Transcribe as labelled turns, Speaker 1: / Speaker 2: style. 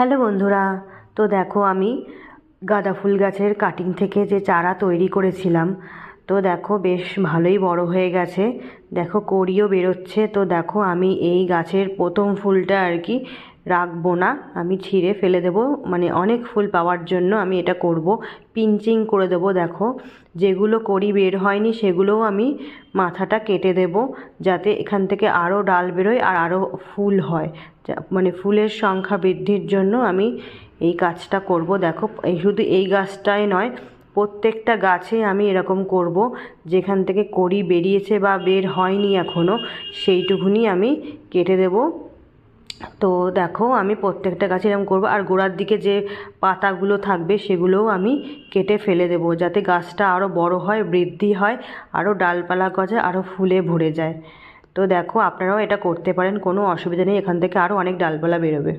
Speaker 1: Hello বন্ধুরা, তো দেখো আমি গাঁদা ফুল গাছের কাটিং থেকে যে চারা তৈরি করেছিলাম, তো দেখো বেশ ভালোই বড় হয়ে গেছে। দেখো কড়িও বেরোচ্ছে। তো দেখো আমি এই গাছের প্রথম ফুলটা আর কি রাখবো না, আমি ছিঁড়ে ফেলে দেবো। মানে অনেক ফুল পাওয়ার জন্য আমি এটা করব, পিঞ্চিং করে দেবো। দেখো যেগুলো কড়ি বের হয়নি সেগুলোও আমি মাথাটা কেটে দেব, যাতে এখান থেকে আরও ডাল বেরোয় আর আরও ফুল হয়। মানে ফুলের সংখ্যা বৃদ্ধির জন্য আমি এই কাজটা করব। দেখো এই শুধু এই গাছটাই নয়, প্রত্যেকটা গাছে আমি এরকম করব। যেখান থেকে কড়ি বেরিয়েছে বা বের হয়নি এখনও, সেইটুকুনি আমি কেটে দেব। তো দেখো আমি প্রত্যেকটা গাছে এরকম করবো, আর গোড়ার দিকে যে পাতাগুলো থাকবে সেগুলোও আমি কেটে ফেলে দেবো, যাতে গাছটা আরও বড় হয়, বৃদ্ধি হয়, আরও ডালপালা গজায়, আরও ফুলে ভরে যায়। তো দেখো আপনারাও এটা করতে পারেন, কোনো অসুবিধা নেই, এখান থেকে আরও অনেক ডালপালা বেরোবে।